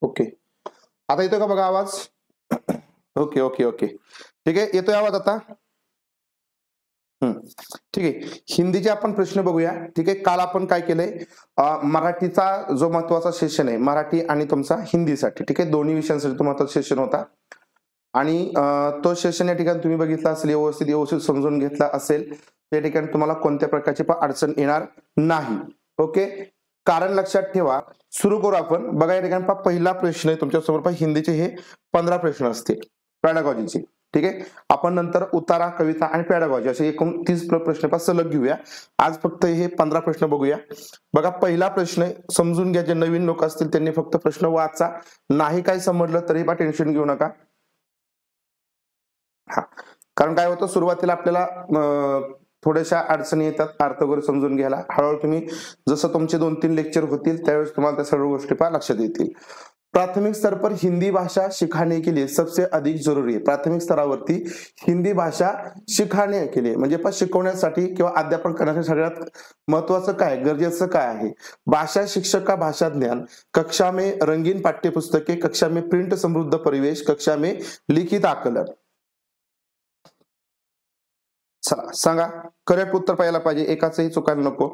Okay, आता येतोय का बघा आवाज? ओके ओके ओके, ठीक आहे, येतोय आवाज आता? ठीक आहे, हिंदीचे आपण प्रश्न बघूया. ठीक आहे, काल आपण काय केलंय, मराठीचा जो महत्वाचा सेशन आहे, मराठी आणि तुमचा हिंदीसाठी, ठीक आहे, दोन्ही विषयांसाठी तो महत्वाचा सेशन होता. आणि तो सेशन या ठिकाणी तुम्ही बघितला असेल, व्यवस्थित समजून घेतला असेल, त्या ठिकाणी तुम्हाला कोणत्या प्रकारची पण अडचण येणार नाही. ओके, कारण लक्षात ठेवा. सुरू करू आपण. बघा या ठिकाणी पहिला प्रश्न आहे तुमच्या समोर. हिंदीचे हे 15 प्रश्न असतील पॅडागॉजीचे. ठीक आहे, आपण नंतर उतारा, कविता आणि पॅडागॉजी असे एकूण 30 प्रश्न सलग घेऊया. आज फक्त हे 15 प्रश्न बघूया. बघा पहिला प्रश्न समजून घ्या. जे नवीन लोक असतील त्यांनी फक्त प्रश्न वाचा. नाही काय समजलं तरी बा टेन्शन घेऊ नका. हा, कारण काय होतं, सुरुवातीला आपल्याला थोड्याशा अडचणी येतात अर्थ वगैरे समजून घ्यायला. हळूहळू तुम्ही जसं तुमचे 2-3 लेक्चर होतील त्यावेळेस तुम्हाला त्या सर्व गोष्टी लक्षात येतील. प्राथमिक स्तर पर हिंदी भाषा सिखाने के लिए सबसे अधिक जरूरी आहे. प्राथमिक स्तरावरती हिंदी भाषा सिखाने के लिए म्हणजे शिकवण्यासाठी किंवा अध्यापन करण्यासाठी सगळ्यात महत्वाचं काय, गरजेचं काय आहे? भाषा शिक्षक का भाषा ज्ञान, कक्षा में रंगीन पाठ्यपुस्तके, कक्षा में प्रिंट समृद्ध परिवेश, कक्षा में लिखित आकलन. चला सांगा, करेक्ट उत्तर पाहायला पाहिजे, एकाचंही चुकायला नको.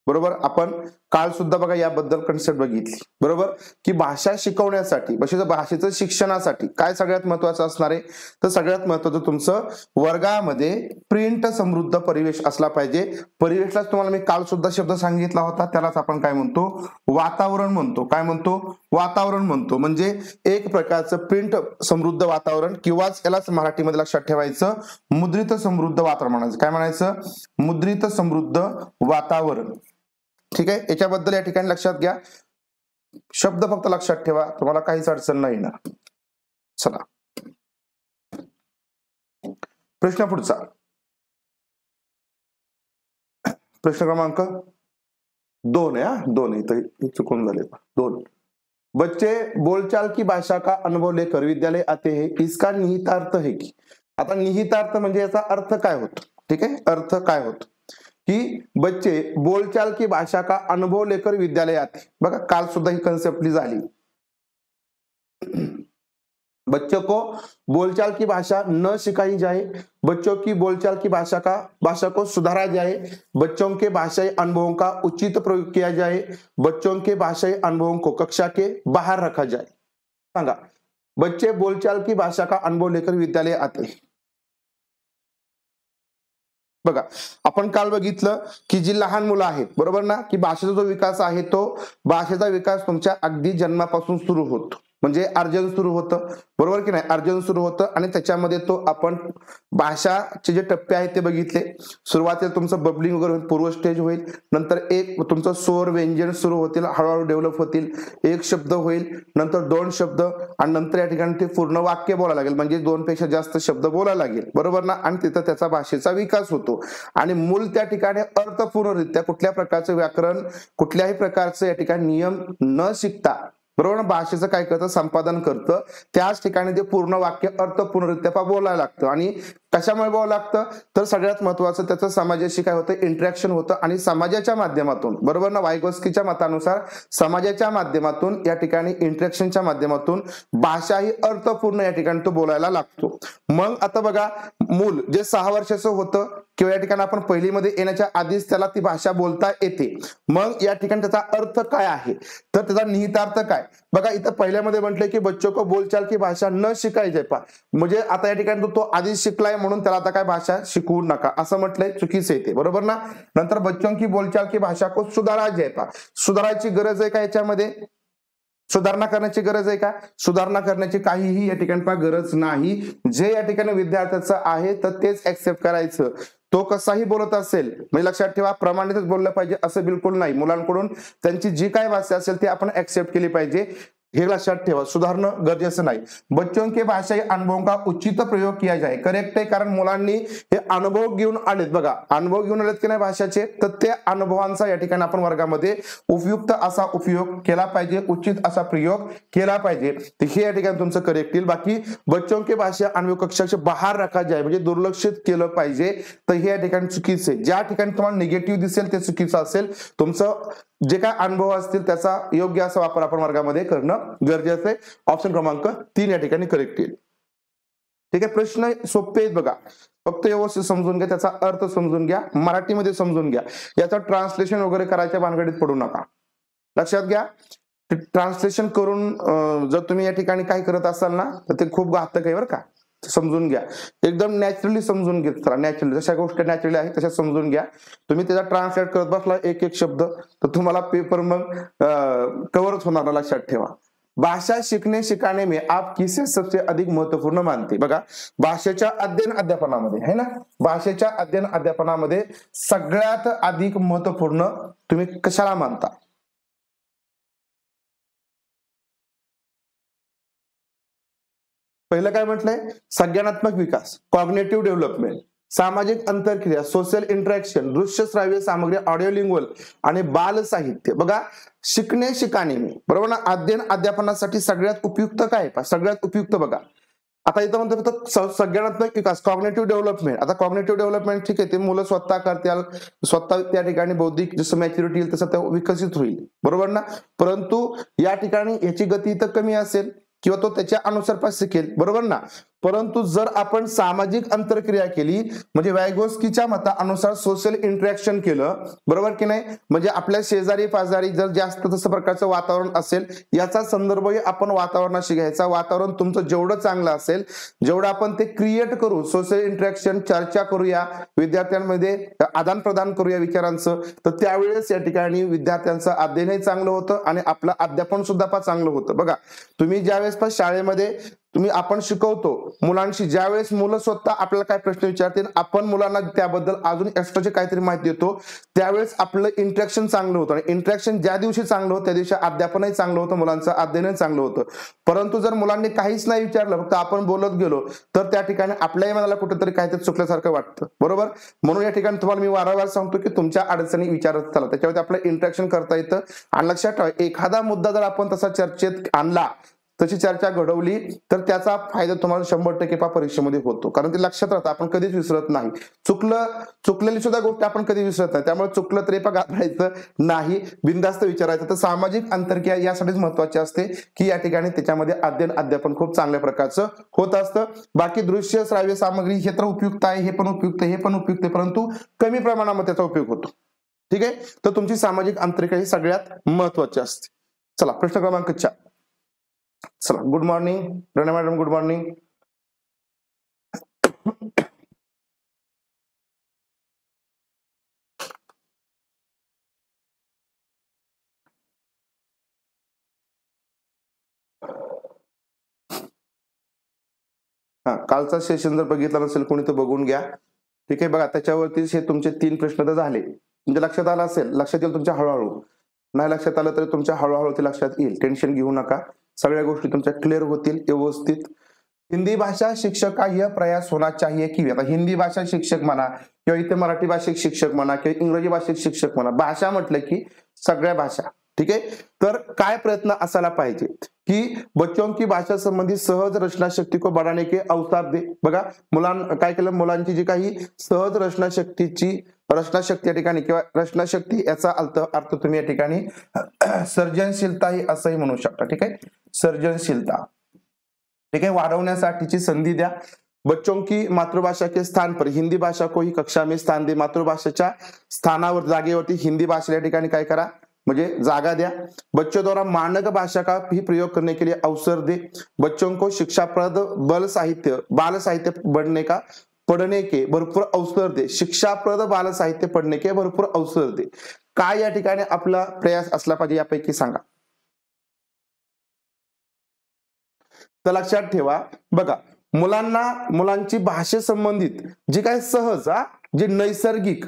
बरोबर, आपण काल सुद्धा बघा याबद्दल कन्सेप्ट बघितली. बरोबर, की भाषा शिकवण्यासाठी, भाषेचं शिक्षणासाठी काय सगळ्यात महत्वाचं असणार आहे, तर सगळ्यात महत्वाचं तुमचं वर्गामध्ये प्रिंट समृद्ध परिवेश असला पाहिजे. परिवेशलाच तुम्हाला मी काल सुद्धा शब्द सांगितला होता, त्यालाच आपण काय म्हणतो, वातावरण म्हणतो. काय म्हणतो, वातावरण म्हणतो. म्हणजे एक प्रकारचं प्रिंट समृद्ध वातावरण, किंवाच यालाच मराठीमध्ये लक्षात ठेवायचं मुद्रित समृद्ध वातावरण म्हणायचं. काय म्हणायचं, मुद्रित समृद्ध वातावरण. ठीक आहे, याच्याबद्दल या ठिकाणी लक्षात घ्या. शब्द फक्त लक्षात ठेवा, तुम्हाला काहीच अडचण नाही येणार. चला प्रश्न पुढचा. प्रश्न क्रमांक 2 आहे. 2 इथं चुकून झाले 2. बच्चे बोलचाल की भाषा का अनुभव लेकर विद्यालय आते हैं, इसका निहितार्थ है की. आता निहितार्थ म्हणजे याचा अर्थ काय होतो. ठीक आहे, अर्थ काय होतो की बच्चे बोलचाल की भाषा का अनुभव लेकर विद्यालय आते. बघा काल सुद्धा ही कन्सेप्ट झाली. बच्चों को बोलचाल की भाषा न सिखाई जाए, बच्चों की बोलचाल की भाषा को सुधारा जाए, बच्चों के भाषाई अनुभवों का उचित प्रयोग किया जाए, बच्चों के भाषाई अनुभवों को कक्षा के बाहर रखा जाए. सांगा, बच्चे बोलचाल की भाषा का अनुभव लेकर विद्यालय आते. बघा आपण काल बघितलं की जी लहान मुलं आहेत, बरोबर ना, की भाषेचा जो विकास आहे तो भाषेचा विकास तुमच्या अगदी जन्मापासून सुरू होतो. म्हणजे अर्जन सुरू होतं, बरोबर की नाही, अर्जन सुरू होतं. आणि त्याच्यामध्ये तो आपण भाषाचे जे टप्पे आहेत ते बघितले. सुरुवातीला तुमचं बबलिंग वगैरे होईल, पूर्व स्टेज होईल, नंतर एक तुमचं स्वर व्यंजन सुरू होतील, हळूहळू डेव्हलप होतील, एक शब्द होईल, नंतर 2 शब्द, आणि नंतर या ठिकाणी ते पूर्ण वाक्य बोलायला लागेल, म्हणजे 2 पेक्षा जास्त शब्द बोलायला लागेल, बरोबर ना. आणि तिथं त्याचा भाषेचा विकास होतो. आणि मूल त्या ठिकाणी अर्थपूर्णरित्या कुठल्या प्रकारचं व्याकरण, कुठल्याही प्रकारचं या ठिकाणी नियम न शिकता, बरोबर, भाषेचं काय करतं, संपादन करतं. त्याच ठिकाणी ते पूर्ण वाक्य अर्थपूर्णरित्या बोलायला लागतं. आणि कशामुळे बोलावं लागतं, तर सगळ्यात महत्वाचं त्याचं समाजाशी काय होतं, इंटरॅक्शन होतं. आणि समाजाच्या माध्यमातून, बरोबर ना, वायगॉस्कीच्या मतानुसार समाजाच्या माध्यमातून या ठिकाणी इंटरॅक्शनच्या माध्यमातून भाषा ही अर्थपूर्ण या ठिकाणी तो बोलायला लागतो. मग आता बघा, मूल जे 6 वर्षाचं होतं किंवा या ठिकाणी आपण पहिलीमध्ये येण्याच्या आधीच त्याला ती भाषा बोलता येते. मग या ठिकाणी त्याचा अर्थ काय आहे, तर त्याचा निहितार्थ काय. बघा इथं पहिल्यामध्ये म्हटलंय की बच्चों को बोलचाल की भाषा न शिकायची. म्हणजे आता या ठिकाणी तो आधीच शिकलाय म्हणून त्याला आता काय भाषा शिकवू नका असं म्हटलंय, चुकीचं येते, बरोबर ना. नंतर बच्चों की बोलचाल की भाषा को सुधारायची आहे. सुधारायची गरज आहे का, याच्यामध्ये सुधारणा करण्याची गरज आहे का, सुधारणा करण्याची काहीही या ठिकाणी गरज नाही. जे या ठिकाणी विद्यार्थ्याचं आहे तर तेच ऍक्सेप्ट करायचं. तो कसाही बोलत असेल, म्हणजे लक्षात ठेवा, प्रमाणितच बोललं पाहिजे असं बिलकुल नाही. मुलांकडून त्यांची जी काय भाषा असेल ती आपण ऍक्सेप्ट केली पाहिजे, हे लक्षात ठेवा. सुधारणं गरजेचं नाही. बच्चों के भाषाई अनुभव का उचित प्रयोग किया जाए. करेक्ट आहे, कारण मुलांनी हे अनुभव घेऊन आलेत. बघा अनुभव घेऊन आलेत की नाही भाषाचे, तर त्या अनुभवांचा या ठिकाणी आपण वर्गामध्ये उपयुक्त असा उपयोग केला पाहिजे, उचित असा प्रयोग केला पाहिजे. हे या ठिकाणी तुमचं करेक्ट येईल. बाकी बच्चों के भाषा अनुभव कक्षाचे बाहेर रखा जाए म्हणजे दुर्लक्षित केलं पाहिजे, तर हे या ठिकाणी चुकीचं आहे. ज्या ठिकाणी तुम्हाला निगेटिव्ह दिसेल ते चुकीचं असेल. तुमचं जे काय अनुभव असतील त्याचा योग्य असा वापर आपण वर्गामध्ये करणं गरजेचं आहे. ऑप्शन क्रमांक 3 या ठिकाणी करेक्ट येईल. ठीक आहे, प्रश्न सोपे आहेत बघा, फक्त व्यवस्थित समजून घ्या, त्याचा अर्थ समजून घ्या, मराठीमध्ये समजून घ्या, याचा ट्रान्सलेशन वगैरे करायच्या भानगडीत पडू नका. लक्षात घ्या, ट्रान्सलेशन करून जर तुम्ही या ठिकाणी काय करत असाल ना तर ते खूप घातक आहे बरं का. समजून घ्या, एकदम नॅचरली समजून घेत चला. नॅचरली जशा गोष्टी नॅचरली आहेत तशा समजून घ्या. तुम्ही त्याचा ट्रान्सलेट करत बसला एक एक शब्द तर तुम्हाला पेपर मग कव्हरच होणार ना. लक्षात ठेवा, भाषा सिखाने में आप किसे सबसे अधिक महत्वपूर्ण मानते. बघा, भाषेच्या अध्ययन अध्यापनामध्ये है ना, भाषेच्या अध्ययन अध्यापनामध्ये सगळ्यात अधिक महत्वपूर्ण तुम्ही कशाला मानता. पहिलं काय म्हटलंय, संज्ञानात्मक विकास, कॉग्निटिव्ह डेव्हलपमेंट, सामाजिक अंतरक्रिया, सोशल इंटरॅक्शन, दृश्य श्राव्य सामग्री, ऑडिओ लिंग्वल आणि बाल साहित्य. बघा, शिकाने में बरोबर ना, अध्ययन अध्यापनासाठी सगळ्यात उपयुक्त काय, सगळ्यात उपयुक्त बघा. आता इथं म्हणतो फक्त संज्ञानात्मक विकास, कॉग्निटिव्ह डेव्हलपमेंट. आता कॉग्निटिव्ह डेव्हलपमेंट ठीक आहे, ते मुलं स्वतः करतील, स्वतः त्या ठिकाणी बौद्धिक जसं मॅच्युरिटी येईल तसं ते विकसित होईल बरोबर ना. परंतु या ठिकाणी याची गती इथं कमी असेल किंवा तो त्याच्या अनुसार शिकेल बरोबर ना. परंतु जर आपण सामाजिक अंतरक्रिया केली म्हणजे वैगोस्कीच्या मतानुसार सोशल इंटरॅक्शन केलं बरोबर की नाही, म्हणजे आपल्या शेजारी पाजारी जर जास्त तसं प्रकारचं वातावरण असेल याचा संदर्भही आपण वातावरणाशी घ्यायचा. वातावरण तुमचं जेवढं चांगलं असेल, जेवढं आपण ते क्रिएट करू, सोशल इंटरॅक्शन, चर्चा करूया, विद्यार्थ्यांमध्ये आदान प्रदान करूया विचारांचं, तर त्यावेळेस या ठिकाणी विद्यार्थ्यांचं अध्ययनही चांगलं होतं आणि आपलं अध्यापन सुद्धा चांगलं होतं. बघा, तुम्ही ज्यावेळेस शाळेमध्ये आपण शिकवतो मुलांशी, ज्यावेळेस मुलं स्वतः आपल्याला काय प्रश्न विचारतील, आपण मुलांना त्याबद्दल अजून एक्स्ट्राची काहीतरी माहिती देतो, त्यावेळेस आपलं इंटरॅक्शन चांगलं होतं. आणि इंटरॅक्शन ज्या दिवशी चांगलं होतं त्या दिवशी अध्यापनही चांगलं होतं, मुलांचं अध्ययनही चांगलं होतं. परंतु जर मुलांनी काहीच नाही विचारलं, फक्त आपण बोलत गेलो, तर त्या ठिकाणी आपल्याही मनाला कुठेतरी काहीतरी चुकल्यासारखं वाटतं बरोबर. म्हणून या ठिकाणी तुम्हाला मी वारंवार सांगतो की तुमच्या अडचणी विचारत चला, त्याच्यावरती आपलं इंटरॅक्शन करता येतं. आणि लक्षात ठेवा, एखादा मुद्दा जर आपण तसा चर्चेत आणला, तशी चर्चा घडवली, तर त्याचा फायदा तुम्हाला 100% परीक्षेमध्ये होतो. कारण ते लक्षात राहतं, आपण कधीच विसरत नाही. चुकलेली सुद्धा गोष्ट आपण कधी विसरत नाही. त्यामुळे चुकलं तरी घाबरायचं नाही, बिनधास्त विचारायचं. तर सामाजिक अंतरक्रिया यासाठीच महत्वाची असते की या ठिकाणी त्याच्यामध्ये अध्ययन अध्यापन खूप चांगल्या प्रकारचं होत असतं. बाकी दृश्य श्राव्य सामग्री हे तर उपयुक्त आहे, हे पण उपयुक्त आहे, परंतु कमी प्रमाणामध्ये त्याचा उपयोग होतो. ठीक आहे, तर तुमची सामाजिक अंतरक्रिया ही सगळ्यात महत्वाची असते. चला, प्रश्न क्रमांक 4. चला, good morning Rana madam, good morning. कालचा सेशन जर बघितला नसेल कोणी तर बघून घ्या. ठीक आहे, बघा त्याच्यावरती हे तुमचे 3 प्रश्न तर झाले, म्हणजे लक्षात आलं असेल. लक्षात येईल तुमच्या हळूहळू, नाही लक्षात आलं तरी तुमच्या हळूहळू ते लक्षात येईल. टेन्शन घेऊ नका, सगळ्या गोष्टी तुमच्या क्लिअर होतील व्यवस्थित. हिंदी भाषा शिक्षक का यह प्रयास होना चाहिए की, आता हिंदी भाषा शिक्षक म्हणा किंवा इथे मराठी भाषिक शिक्षक म्हणा किंवा इंग्रजी भाषिक शिक्षक म्हणा, भाषा म्हटलं की सगळ्या भाषा. ठीक आहे, तर काय प्रयत्न असायला पाहिजे की बच्चों की भाषा संबंधी सहज रचना शक्ती को बढ़ाने के अवसर दे. बघा, काय केलं, मुलांची जी काही सहज रचनाशक्ती या ठिकाणी किंवा रचनाशक्ती याचा अर्थ तुम्ही या ठिकाणी सर्जनशीलता ही असंही म्हणू शकता. ठीक आहे, सर्जनशीलता ठीक आहे, वाढवण्यासाठीची संधी द्या. बच्चों की मातृभाषा के स्थान पर हिंदी भाषा को ही कक्षा में स्थान दे. मातृभाषेच्या स्थानावर जागेवरती हिंदी भाषा या ठिकाणी काय करा, म्हणजे जागा द्या. बच्चों द्वारा मानक भाषा का भी प्रयोग करने के लिए अवसर दे. बच्चों को शिक्षाप्रद बाल साहित्य पढ़ने के भरपूर अवसर दे. शिक्षाप्रद बाल साहित्य पढ़ने के भरपूर अवसर दे. काय या ठिकाणी आपला प्रयास असला पाहिजे यापैकी सांगा. तर लक्षात ठेवा, बघा, मुलांची भाषेसंबंधित जी काही सहज जी नैसर्गिक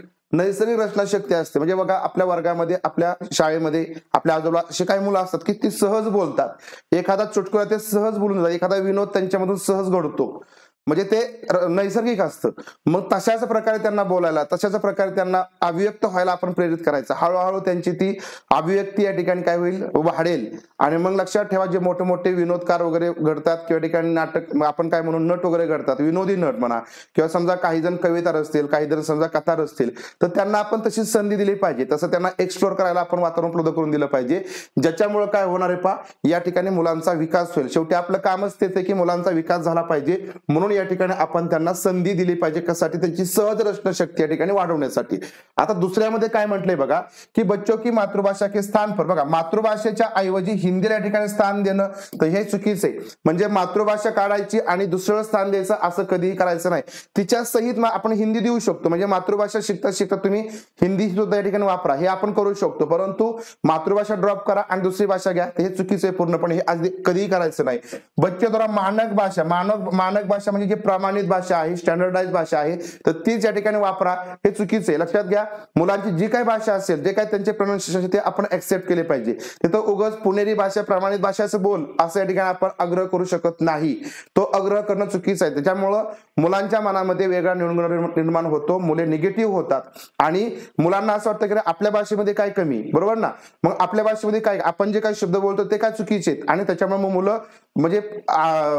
रचनाशक्ती असते, म्हणजे बघा आपल्या वर्गामध्ये, आपल्या शाळेमध्ये, आपल्या आजूबाजूला अशी काही मुलं असतात की ती सहज बोलतात. एखादा चुटकुला ते सहज बोलून जातात, एखादा विनोद त्यांच्यामधून सहज घडतो. म्हणजे ते नैसर्गिक असतं. मग तशाच प्रकारे त्यांना बोलायला, तशाच प्रकारे त्यांना अभिव्यक्त व्हायला आपण प्रेरित करायचं. हळूहळू त्यांची ती अभिव्यक्ती या ठिकाणी काय होईल, वाढेल. आणि मग लक्षात ठेवा, जे मोठे मोठे विनोदकार वगैरे घडतात किंवा ठिकाणी नाटक आपण काय म्हणून नट वगैरे घडतात, विनोदी नट म्हणा, किंवा समजा काही जण कविता रचतील, काही जण समजा कथा रचतील, तर त्यांना आपण तशीच संधी दिली पाहिजे. तसं त्यांना एक्सप्लोर करायला आपण वातावरण उपलब्ध करून दिलं पाहिजे, ज्याच्यामुळे काय होणार आहे या ठिकाणी मुलांचा विकास होईल. शेवटी आपलं कामच तेच आहे की मुलांचा विकास झाला पाहिजे, म्हणून या ठिकाणी आपण त्यांना संधी दिली पाहिजे. कशासाठी, त्यांची सहज रचना शक्ती या ठिकाणी वाढवण्यासाठी. आता दुसऱ्यामध्ये काय म्हटलंय बघा, की बच्चों की मातृभाषा के स्थान पर, बघा मातृभाषेच्या ऐवजी हिंदीला या ठिकाणी स्थान देणं, तर हे चुकीचं आहे. म्हणजे मातृभाषा काढायची आणि दुसरं स्थान द्यायचं असं कधीही करायचं नाही. तिच्या सहित आपण हिंदी देऊ शकतो, म्हणजे मातृभाषा शिकता शिकता तुम्ही हिंदी सुद्धा या ठिकाणी वापरा, हे आपण करू शकतो. परंतु मातृभाषा ड्रॉप करा आणि दुसरी भाषा घ्या, हे चुकीचं आहे पूर्णपणे. हे कधीही करायचं नाही. बच्चे द्वारा मानक भाषा, मानक भाषा म्हणजे जी प्रमाणित भाषा आहे, स्टँडर्डाइज भाषा आहे, तर तीच या ठिकाणी वापरा, हे चुकीचं आहे. लक्षात घ्या, मुलांची जी काही भाषा असेल, जे काही त्यांचे प्रोनाउन्सिएशन ते आपण ऍक्सेप्ट केले पाहिजे. तिथं उगाच पुणेरी भाषा, प्रमाणित भाषाचं बोल असं या ठिकाणी आपण आग्रह करू शकत नाही. तो आग्रह करणं चुकीचं आहे. त्याच्यामुळं मुलांच्या मनामध्ये वेगळा निर्माण होतो, मुले निगेटिव्ह होतात आणि मुलांना असं वाटतं की आपल्या भाषेमध्ये काय कमी, बरोबर ना. मग आपल्या भाषेमध्ये काय, आपण जे काही शब्द बोलतो ते काय चुकीचे आहेत आणि त्याच्यामुळे मग मुलं म्हणजे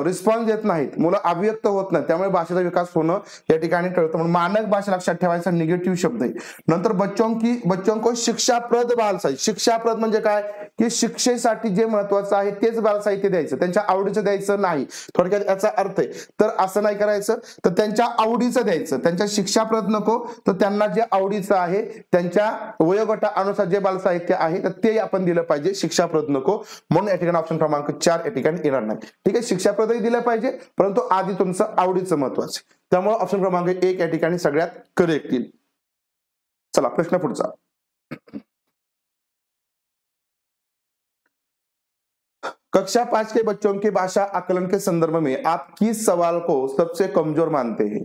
रिस्पॉन्स देत नाहीत, मुलं अभिव्यक्त होत नाही, त्यामुळे भाषेचा विकास होणं या ठिकाणी टळतं. म्हणून मानक भाषा लक्षात ठेवायचा निगेटिव्ह शब्द आहे. नंतर बच्चों को शिक्षाप्रद बाल साहित्य. शिक्षाप्रद म्हणजे काय, की शिक्षेसाठी जे महत्वाचं आहे तेच बाल साहित्य द्यायचं, त्यांच्या आवडीचं द्यायचं नाही. थोडक्यात याचा अर्थ आहे, तर असं नाही करायचं, तर त्यांच्या आवडीचं द्यायचं. त्यांच्या शिक्षाप्रद नको, तर त्यांना जे आवडीचं आहे, त्यांच्या वयोगटानुसार जे बाल साहित्य आहे तर ते आपण दिलं पाहिजे, शिक्षाप्रद नको. म्हणून या ठिकाणी ऑप्शन क्रमांक 4 या ठिकाणी येणार नाही. ठीक आहे, शिक्षाप्रदही दिलं पाहिजे, परंतु आधी तुमचं आवडीचं महत्वाचं. त्यामुळे ऑप्शन क्रमांक 1 या ठिकाणी सगळ्यात करेक्ट येईल. चला प्रश्न पुढचा. कक्षा 5 के बच्चों की भाषा आकलन के संदर्भ में आप किस सवाल को सबसे कमजोर मानते हैं?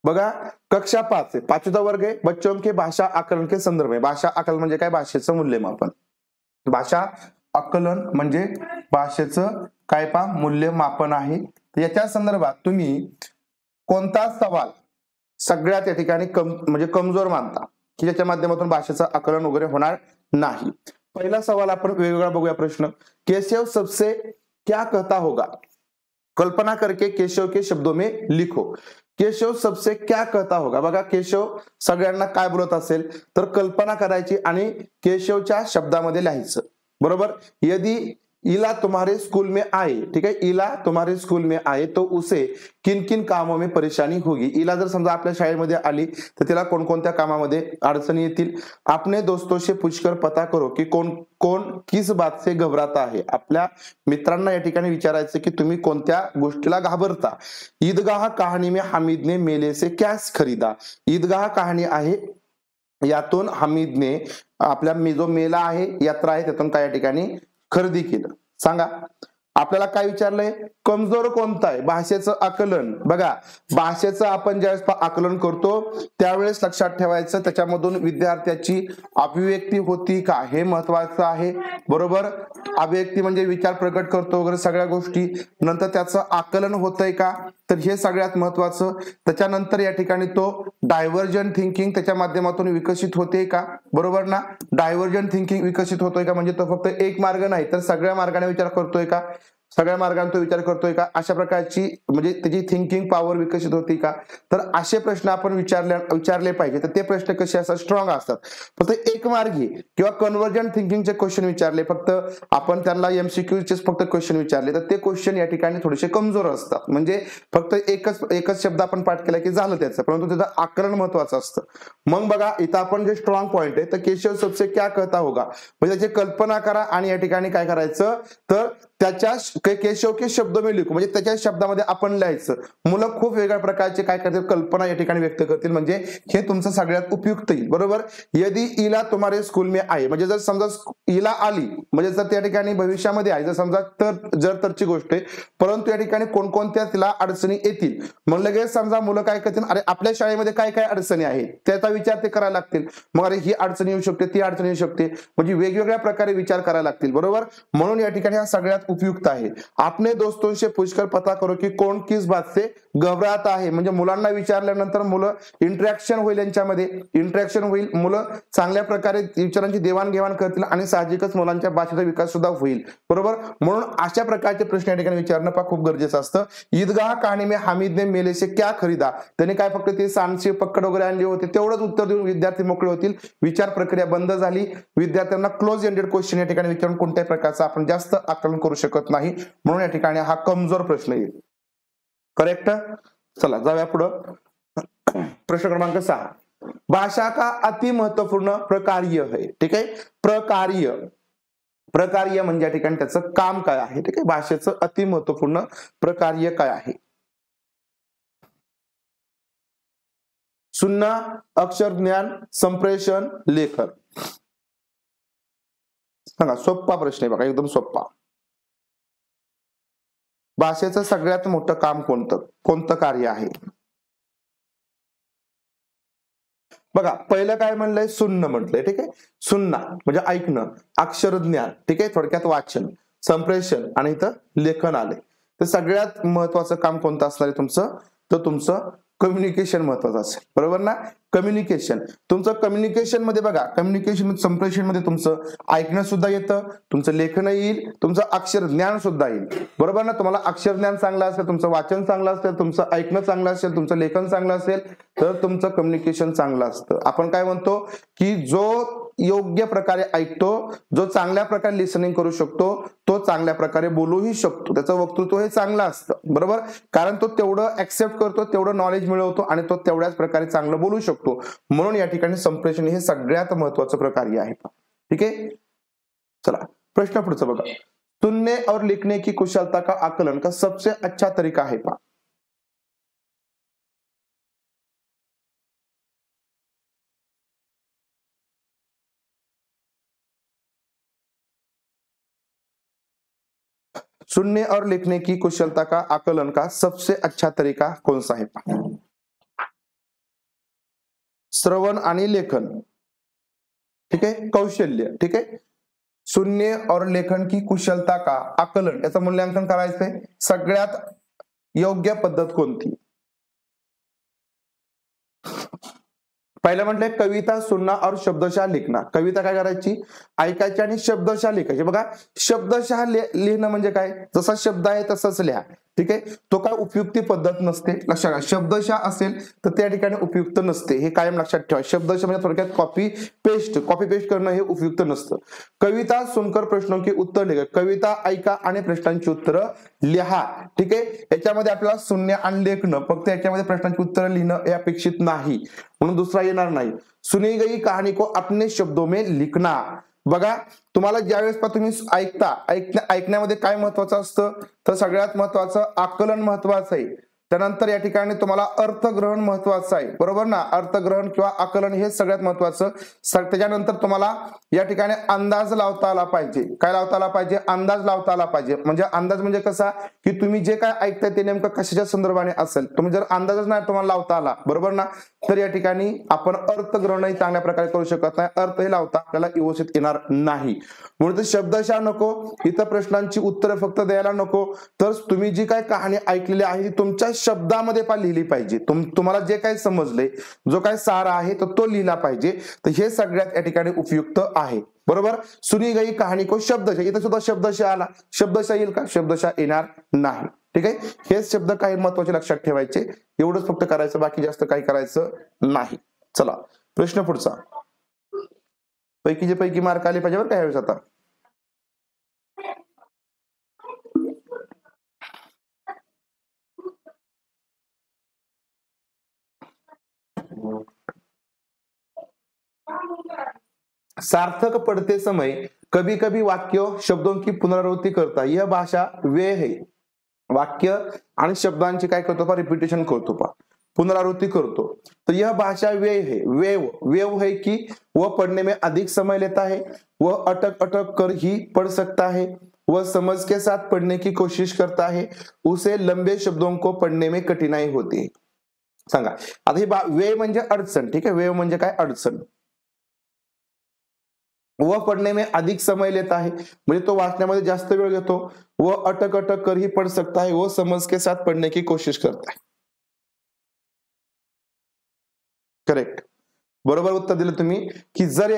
बघा, कक्षा 5 आहे, 5वा वर्ग आहे, बच्चों के भाषा आकलन के संदर्भ में. भाषा आकलन म्हणजे काय, भाषेचं मूल्यमापन. भाषा आकलन म्हणजे भाषेचं काय मूल्यमापन आहे. याच्या संदर्भात तुम्ही कोणता सवाल सगळ्यात या ठिकाणी म्हणजे कमजोर मानता, की ज्याच्या माध्यमातून भाषेचं आकलन वगैरे होणार नाही. पहिला सवाल आपण वेगवेगळा बघूया प्रश्न. केशव सबसे क्या कहता होगा, कल्पना करके केशव के शब्दों में लिखो. केशव सबसे क्या कहता होगा. बघा, केशव सगळ्यांना काय बोलत असेल तर कल्पना करायची आणि केशवच्या शब्दामध्ये लिहायचं, बरोबर. यदि इला तुम्हारे स्कूल में आए, ठीक है, इला तुम्हारे स्कूल में आए तो उसे किन किन कामों में परेशानी होगी. इला जर समजा आपल्या शाळेमध्ये आली तर तिला कोणकोणत्या कामामध्ये अडचणी येतील. अपने दोस्तों से पूछकर पता करो की कौन कौन किस बात से घबराता है. आपल्या मित्रांना या ठिकाणी विचारायचं की तुम्ही कोणत्या गोष्टीला घाबरता. ईदगाह कहाणी में हामिद ने मेले से क्या खरीदा. ईदगाह कहाणी आहे, यातून हामिदने आपल्या जो मेला आहे, यात्रा आहे, त्यातून काय या ठिकाणी खरेदी केलं. सांगा, आपल्याला काय विचारलंय, कमजोर कोणता आहे, भाषेचं आकलन. बघा, भाषेचं आपण ज्यावेळेस आकलन करतो त्यावेळेस लक्षात ठेवायचं त्याच्यामधून विद्यार्थ्याची अभिव्यक्ती होती का, हे महत्वाचं आहे, बरोबर. अभिव्यक्ती म्हणजे विचार प्रकट करतो वगैरे सगळ्या गोष्टी. नंतर त्याचं आकलन होतंय का, तर हे सगळ्यात महत्वाचं. त्याच्यानंतर या ठिकाणी तो डायव्हर्जंट थिंकिंग त्याच्या माध्यमातून विकसित होते का, बरोबर ना. डायव्हर्जंट थिंकिंग विकसित होतोय का, म्हणजे तो फक्त एक मार्ग नाही तर सगळ्या मार्गाने विचार करतोय का, सगळ्या मार्गाने तो विचार करतोय का, अशा प्रकारची म्हणजे त्याची थिंकिंग पॉवर विकसित होती का. तर असे प्रश्न आपण विचारले पाहिजे. तर ते प्रश्न कसे असतात, स्ट्रॉंग असतात. फक्त एक मार्गी किंवा कन्व्हर्जंट थिंकिंगचे क्वेश्चन विचारले, फक्त आपण त्यांना एमसीक्यूचे फक्त क्वेश्चन विचारले, तर ते क्वेश्चन या ठिकाणी थोडेसे कमजोर असतात. म्हणजे फक्त एकच शब्द आपण पाठ केला की झालं त्याचं, परंतु त्याचं आकलन महत्वाचं असतं. मग बघा, इथं आपण जे स्ट्रॉंग पॉइंट आहे, तर केशव सबसे क्या कहता होगा, म्हणजे त्याची कल्पना करा आणि या ठिकाणी काय करायचं, तर त्याच्या केशव के शब्द में लिखू, म्हणजे त्याच्या शब्दामध्ये आपण लिहायचं. मुलं खूप वेगळ्या प्रकारचे काय करतील, कल्पना या ठिकाणी व्यक्त करतील, म्हणजे हे तुमचं सगळ्यात उपयुक्त येईल, बरोबर. यदि इला तुम्हारे स्कूल में आए, म्हणजे जर समजा इला आली, म्हणजे जर त्या ठिकाणी भविष्यामध्ये आहे, जर समजा तरची गोष्ट आहे, परंतु या ठिकाणी कोणकोणत्या तिला अडचणी येतील. मग लगेच समजा मुलं काय करतील, अरे आपल्या शाळेमध्ये काय काय अडचणी आहेत त्याचा विचार ते करायला लागतील. मग अरे ही अडचण येऊ शकते, ती अडचण येऊ शकते, म्हणजे वेगवेगळ्या प्रकारे विचार करायला लागतील. बरोबर, म्हणून या ठिकाणी हा सगळ्यात उपयुक्त आहे. आपने दोस्तों से पूछकर पता करो की कौन किस बात से घबराता है, म्हणजे मुलांना विचारल्यानंतर मुलं इंटरॅक्शन होईल, यांच्यामध्ये इंटरॅक्शन होईल, मुलं चांगल्या प्रकारे विचारांची देवाणघेवाण करतील आणि साहजिकच मुलांच्या भाषेचा विकास सुद्धा होईल. बरोबर, म्हणून अशा प्रकारचे प्रश्न या ठिकाणी विचारणं खूप गरजेचं असतं. ईदगाह कहाणी में हामिद ने मेले से क्या खरीदा, त्याने काय फक्त ते सांडशे पक्कड वगैरे आणले होते, तेवढंच उत्तर देऊन विद्यार्थी मोकळे होतील. विचार प्रक्रिया बंद झाली. विद्यार्थ्यांना क्लोज एंडेड क्वेश्चन या ठिकाणी विचारून कोणत्याही प्रकारचा आपण जास्त आकलन करू शकत नाही, म्हणून या ठिकाणी हा कमजोर प्रश्न येईल. करेक्ट. चला जाऊया पुढं. प्रश्न क्रमांक 6, भाषा का अति महत्वपूर्ण प्रकार्य है. ठीक आहे, प्रकार्य, प्रकार्य म्हणजे या ठिकाणी त्याचं काम काय आहे. ठीक आहे, भाषेचं अति महत्वपूर्ण प्रकार्य काय आहे. सुनना, अक्षर ज्ञान, संप्रेषण, लेखन. सांगा, सोपा प्रश्न आहे बघा, एकदम सोपा. भाषेचं सगळ्यात मोठं काम कोणतं कार्य आहे. बघा, पहिलं काय म्हणलंय, सुन्न म्हटलंय. ठीक आहे, सुन्ना म्हणजे ऐकणं, अक्षर ज्ञान, ठीक आहे, थोडक्यात वाचन, संप्रेषण आणि इथं लेखन आले. तर सगळ्यात महत्वाचं काम कोणतं असणार आहे तुमचं, तर तुमचं कम्युनिकेशन महत्वाचं असेल. बरोबर ना, कम्युनिकेशन. तुमचं कम्युनिकेशन मध्ये बघा, कम्युनिकेशन संप्रेषण मध्ये तुमचं ऐकणं सुद्धा येतं, तुमचं लेखन येईल, तुमचं अक्षर ज्ञान सुद्धा येईल. बरोबर ना, तुम्हाला अक्षर ज्ञान चांगलं असेल, तुमचं वाचन चांगलं असेल, तुमचं ऐकणं चांगलं असेल, तुमचं लेखन चांगलं असेल, तर तुमचं कम्युनिकेशन चांगलं असतं. आपण काय म्हणतो की जो योग्य प्रकारे ऐकतो, जो चांगल्या प्रकारे लिसनिंग करू शकतो, तो चांगल्या प्रकारे बोलूही शकतो, त्याचं वक्तृत्व हे चांगलं असतं. बरोबर, कारण तो तेवढं ऍक्सेप्ट करतो, तेवढं नॉलेज मिळवतो आणि तो तेवढ्याच प्रकारे चांगलं बोलू शकतो. म्हणून या ठिकाणी संप्रेषण हे सगळ्यात महत्वाचं प्रकार्य आहे. ठीक आहे, चला प्रश्न पुढचा बघा. सुनने और लिखने की कुशलता का आकलन का सबसे अच्छा तरीका है. पहा, सुनने और लिखने की कुशलता का आकलन का सबसे अच्छा तरीका कौन सा है. श्रवण आणि लेखन. ठीक आहे, कौशल्य. ठीक आहे, सुनने और लेखन की कुशलता का आकलन, याचं मूल्यांकन करायचंय. सगळ्यात योग्य पद्धत कोणती. पहिलं म्हटलंय कविता सुनना और शब्दशः लिखना. कविता काय करायची, ऐकायची आणि शब्दशः लिहायची. बघा, शब्दशः लिहिणं म्हणजे काय, जसा शब्द आहे तसंच लिहा. ठीक आहे, तो काय उपयुक्ती पद्धत नसते. लक्षात घ्या, शब्दशः असेल तर त्या ठिकाणी उपयुक्त नसते, हे कायम लक्षात ठेवा. शब्दशः म्हणजे थोडक्यात कॉपी पेस्ट करणं हे उपयुक्त नसतं. कविता सुनकर प्रश्नों की उत्तर लिहा. कविता ऐका आणि प्रश्नांची उत्तरं लिहा. ठीक आहे, याच्यामध्ये आपल्याला सुनणे आणि लेखणं, फक्त याच्यामध्ये प्रश्नांची उत्तरं लिहिणं हे अपेक्षित नाही, म्हणून दुसरा येणार नाही. सुनी गई कहानी को अपने शब्दों में लिखना. बघा, तुम्हाला ज्यावेळेस तुम्ही ऐकण्यामध्ये काय महत्वाचं असतं, तर सगळ्यात महत्वाचं आकलन महत्वाचं आहे. त्यानंतर या ठिकाणी तुम्हाला अर्थग्रहण महत्वाचं आहे. बरोबर ना, अर्थग्रहण किंवा आकलन हे सगळ्यात महत्वाचं. त्याच्यानंतर तुम्हाला या ठिकाणी अंदाज लावता आला पाहिजे. काय लावता आला पाहिजे, अंदाज लावता आला पाहिजे. म्हणजे अंदाज म्हणजे कसा, की तुम्ही जे काय ऐकताय ते नेमकं कशाच्या संदर्भाने असेल. तुम्ही जर अंदाजच नाही तुम्हाला लावता आला, बरोबर ना, तर या ठिकाणी आपण अर्थग्रहणही चांगल्या प्रकारे करू शकत नाही. अर्थही लावता आपल्याला व्यवस्थित येणार नाही. म्हणून ते शब्दशः नको, इथं प्रश्नांची उत्तरं फक्त द्यायला नको, तर तुम्ही जी काय कहाणी ऐकलेली आहे ती तुमच्या शब्दामध्ये लिहिली पाहिजे. तुम्हाला जे काही समजले, जो काही सार आहे तो लिहिला पाहिजे. तर हे सगळ्यात या ठिकाणी उपयुक्त आहे. बरोबर, सुनी गई कहाणी को शब्दशः, इथं सुद्धा शब्दशः आला, शब्दशः येईल का, शब्दशः येणार नाही. ठीक आहे, हेच शब्द काही महत्वाचे लक्षात ठेवायचे, एवढंच फक्त करायचं, बाकी जास्त काही करायचं नाही. चला प्रश्न पुढचा. पैकी मार्क आले पाहिजे बरं काय यावेळेस. आता सार्थक पढ़ते समय कभी कभी वाक्य शब्दों की पुनरावृत्ति करता. यह भाषा व्यय है. वाक्य आणि शब्दांची काय करतो पा, रिपीटेशन करतो पा, पुनरावृत्ति करतो. तो यह भाषा व्यय है. व्यव है कि वह पढ़ने में अधिक समय लेता है, वह अटक कर ही पढ़ सकता है, वह समझ के साथ पढ़ने की कोशिश करता है, उसे लंबे शब्दों को पढ़ने में कठिनाई होती है. सांगा आता ही व्यय म्हणजे अडचण, ठीक आहे, व्यय म्हणजे काय, अडचण. व पढ़ने में अधिक समय लेता है म्हणजे तो वाचण्यामध्ये जास्त वेळ घेतो. वो अटक अटक कर ही पढ़ सकता है, वो समझ के साथ पढ़ने की कोशिश करता है. करेक्ट, बरोबर उत्तर दिलं तुम्ही की जर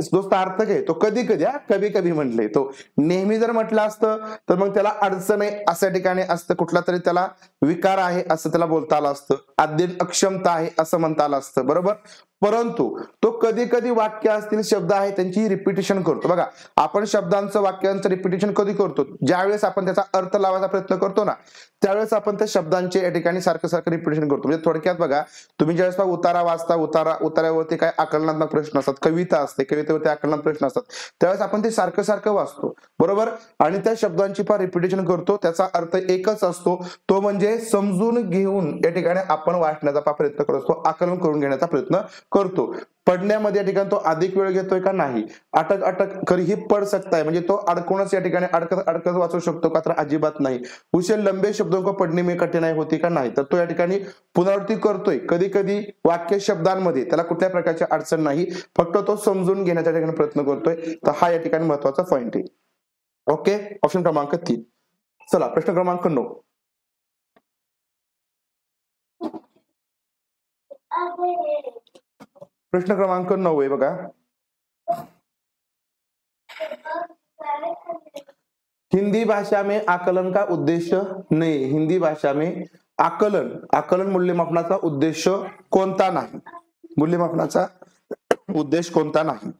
जो सार्थक आहे तो कधी कधी कभी कभी म्हटले, तो नेहमी जर म्हटलं असतं तर मग त्याला अडचण आहे अशा ठिकाणी असतं, कुठला तरी त्याला विकार आहे असं त्याला बोलता आलं असतं, अध्ययन अक्षमता आहे असं म्हणता आलं असतं, बरोबर. परंतु तो कधी कधी वाक्य असतील शब्द आहे त्यांची रिपिटेशन करतो. बघा आपण शब्दांचं वाक्यांचं रिपिटेशन कधी करतो, ज्यावेळेस आपण त्याचा अर्थ लावायचा प्रयत्न करतो ना त्यावेळेस आपण त्या शब्दांचे या ठिकाणी सारखं सारखं रिपिटेशन करतो. म्हणजे थोडक्यात बघा तुम्ही ज्यावेळेस उतारा वाचता, उतार्यावरती काय आकलनात्मक प्रश्न असतात, कविता असते, कवितेवरती आकलनात्मक प्रश्न असतात, त्यावेळेस आपण ते सारखं सारखं वाचतो, बरोबर. आणि त्या शब्दांची फार रिपिटेशन करतो, त्याचा अर्थ एकच असतो, तो म्हणजे समजून घेऊन या ठिकाणी आपण वाचण्याचा प्रयत्न करतो, आकलन करून घेण्याचा प्रयत्न करतो. पढ़ण्यामध्ये या ठिकाणी तो अधिक वेळ घेतोय का, नाही. अटक अटक कर ही पढ़ सकता है म्हणजे तो अडकूनच या ठिकाणी अडकत अडकत वाचू शकतो का, तर अजिबात नाही. उसे लंबे शब्दों को पढ़ने में कठिनाई होती का, नाही. तर तो या ठिकाणी पुनरावृत्ती करतोय कधी कधी वाक्य शब्दांमध्ये, त्याला कुठल्या प्रकारची अडचण नाही, फक्त तो समजून घेण्याचा ठिकाणी प्रयत्न करतोय. तर हा या ठिकाणी महत्वाचा पॉइंट आहे. ओके, ऑप्शन क्रमांक 3. चला प्रश्न क्रमांक 9. प्रश्न क्रमांक 9 आहे बघा. हिंदी भाषा में आकलन का उद्देश्य नहीं. हिंदी भाषा में आकलन मूल्यमापनाचा उद्देश्य कोणता नाही, मूल्यमापनाचा उद्देश कोणता नाही.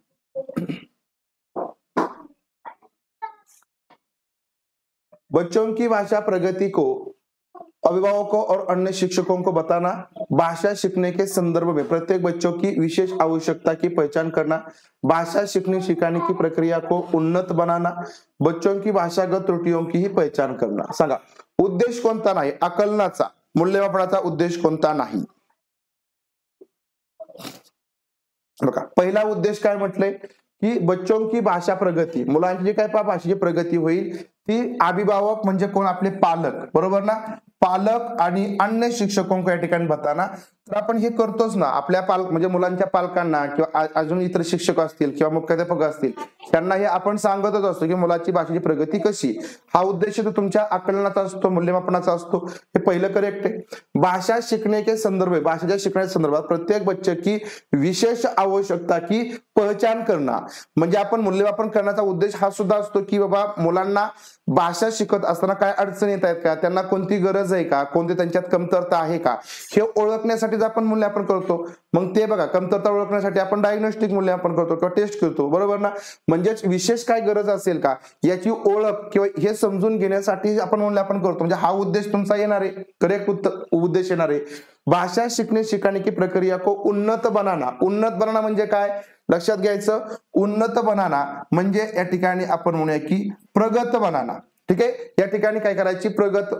बच्चों की भाषा प्रगति को अभिभावकों और अन्य शिक्षकों को बताना, भाषा सीखने के संदर्भ में प्रत्येक बच्चों की विशेष आवश्यकता की पहचान करना, भाषा सीखने सिखाने की प्रक्रिया को उन्नत बनाना, बच्चों की भाषागत त्रुटियों की ही पहचान करना. सांगा उद्देश कोणता नाही, आकलनाचा मूल्यमापनाचा उद्देश कोणता नाही. बघा पहिला उद्देश काय म्हटलंय की बच्चों की भाषा प्रगती, मुलांची जी काय भाषेची प्रगती होईल ती अभिभावक म्हणजे कोण, आपले पालक, बरोबर ना, पालक आणि अन्य शिक्षकों को या ठिकाणी बताना. तर आपण हे करतोच ना, आपल्या म्हणजे मुलांच्या पालकांना किंवा अजून इतर शिक्षक असतील किंवा मुख्याध्यापक असतील त्यांना हे आपण सांगतच असतो की मुलाची भाषेची प्रगती कशी. हा उद्देश तो तुमच्या आकलनाचा असतो, मूल्यमापनाचा असतो. हे पहिलं करेक्ट आहे. भाषा शिकणे के संदर्भ, भाषेच्या शिकण्याच्या संदर्भात प्रत्येक बच्चे की विशेष आवश्यकता की पहचान करणं, म्हणजे आपण मूल्यमापन करण्याचा उद्देश हा सुद्धा असतो की बाबा मुलांना भाषा शिकत असताना काय अडचणी येत आहेत का, त्यांना कोणती गरज आहे का, कोणती त्यांच्यात कमतरता आहे का, हे ओळखण्यासाठी आपण मूल्यमापन करतो. मग ते बघा कमतरता ओळखण्यासाठी आपण डायग्नोस्टिक मूल्यमापन करतो किंवा टेस्ट करतो, बरोबर ना. म्हणजेच विशेष काय गरज असेल का याची ओळख किंवा हे समजून घेण्यासाठी आपण मूल्यमापन करतो. म्हणजे हा उद्देश तुमचा येणार आहे, करेक्ट उद्देश येणार आहे. भाषा सीखने सिखाने की प्रक्रिया को उन्नत बनाना. उन्नत बनाना म्हणजे काय लक्षात घ्यायचं, उन्नत बनाना म्हणजे या ठिकाणी आपण म्हणूया की प्रगत बनाना. ठीक आहे, या ठिकाणी काय करायची, प्रगत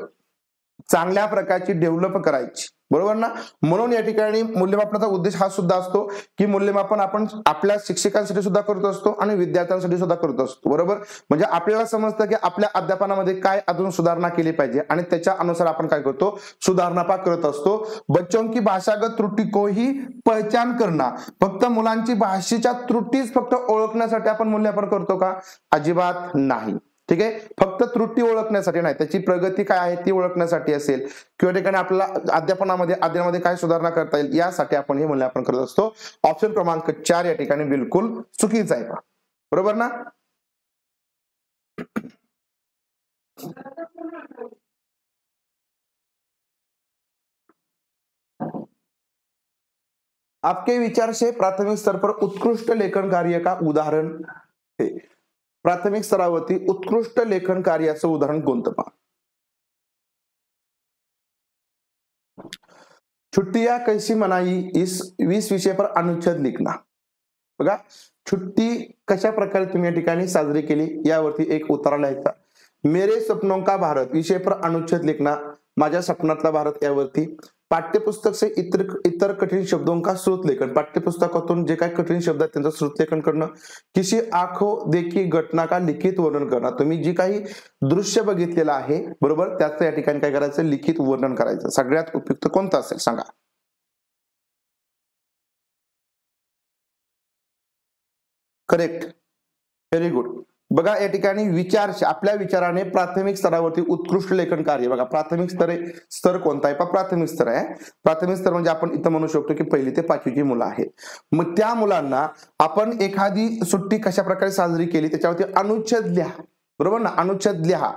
चांगल्या प्रकारची डेव्हलप करायची, बरोबर ना. म्हणून या ठिकाणी मूल्यमापनाचा उद्देश हा सुद्धा असतो की मूल्यमापन आपण आपल्या शिक्षकांसाठी सुद्धा करत असतो आणि विद्यार्थ्यांसाठी सुद्धा करत असतो, बरोबर. म्हणजे आपल्याला समजतं की आपल्या अध्यापनामध्ये काय अजून सुधारणा केली पाहिजे आणि त्याच्या अनुसार आपण काय करतो, सुधारणा करत असतो. बच्चों की भाषागत त्रुटि को ही पहचान करना, फक्त मुलांची भाषेच्या त्रुटीच फक्त ओळखण्यासाठी आपण मूल्यमापन करतो का, अजिबात नाही. ठीक आहे, फक्त त्रुटी ओळखण्यासाठी नाही, त्याची प्रगती काय आहे ती ओळखण्यासाठी असेल किंवा ठिकाणी आपल्याला अध्ययनामध्ये काय सुधारणा करता येईल यासाठी आपण हे मूल्यमापन करत असतो. ऑप्शन क्रमांक 4 या ठिकाणी बिलकुल चुकीचा आहे, बरोबर ना. आपके विचार से प्राथमिक स्तर पर उत्कृष्ट लेखन कार्य का उदाहरण है. प्राथमिक स्तरावरती उत्कृष्ट लेखन कार्याचं उदाहरण कोणतं पहा. छुट्टियां कैसी मनाई इस 20 विषय पर अनुच्छेद लिखना. बघा छुट्टी कशा प्रकारे तुम्ही या ठिकाणी साजरी केली यावरती एक उतारा लिहायचा. मेरे सपनों का भारत विषय पर अनुच्छेद लिखना, माझ्या स्वप्नातला भारत यावरती. पाठ्यपुस्तक से इतर कठीण शब्दों का श्रुत लेखन, पाठ्यपुस्तकातून जे काही कठीण शब्द आहेत त्यांचं श्रुत लेखन करणं. किसी आंखों देखी घटना का लिखित वर्णन करणं, तुम्ही जी काही दृश्य बघितलेलं आहे बरोबर त्याचं या ठिकाणी काय करायचं, लिखित वर्णन करायचं. सगळ्यात उपयुक्त कोणतं असेल सांगा. Correct, very good. बघा या ठिकाणी विचार, आपल्या विचाराने प्राथमिक स्तरावरती उत्कृष्ट लेखन कार्य. बघा प्राथमिक स्तर कोणता आहे? प्राथमिक स्तर आहे. प्राथमिक स्तर म्हणजे आपण इथं म्हणू शकतो की 1ली ते 5वीची मुलं आहेत. मग त्या मुलांना आपण एखादी सुट्टी कशा प्रकारे साजरी केली त्याच्यावरती अनुच्छेद लिहा, बरोबर ना? अनुच्छेद लिहा.